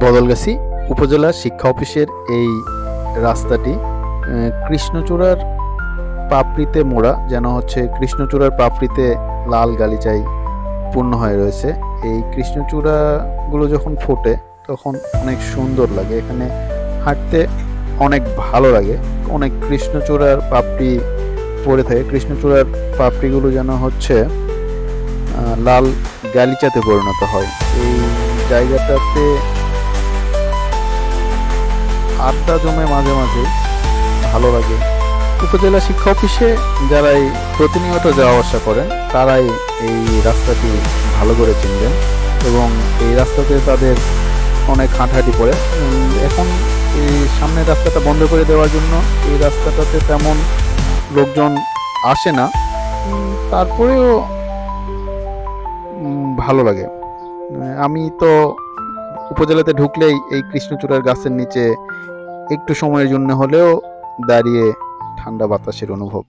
বদলগাছি উপজেলা শিক্ষা অফিসের এই রাস্তাটি কৃষ্ণচূড়ার পাপড়িতে মোড়া, যেন হচ্ছে কৃষ্ণচূড়ার পাপড়িতে লাল গালিচায় পূর্ণ হয়ে রয়েছে। এই কৃষ্ণচূড়াগুলো যখন ফোটে তখন অনেক সুন্দর লাগে, এখানে হাঁটতে অনেক ভালো লাগে। অনেক কৃষ্ণচূড়ার পাপড়ি পড়ে থাকে, কৃষ্ণচূড়ার পাপড়িগুলো যেন হচ্ছে লাল গালিচাতে পরিণত হয়। এই জায়গাটাতে আড্ডা জমে মাঝে মাঝে, ভালো লাগে। উপজেলা শিক্ষা অফিসে যারাই প্রতিনিয়ত যাওয়া আসা করেন তারাই এই রাস্তাটি ভালো করে চিনবেন, এবং এই রাস্তাতে তাদের অনেক হাঁটাহাঁটি পড়ে। এখন এই সামনের রাস্তাটা বন্ধ করে দেওয়ার জন্য এই রাস্তাটাতে তেমন লোকজন আসে না, তারপরেও ভালো লাগে। আমি তো উপজেলাতে ঢুকলেই এই কৃষ্ণচূড়ার গাছের নিচে একটু সময়ের জন্য হলেও দাঁড়িয়ে ঠান্ডা বাতাসের অনুভব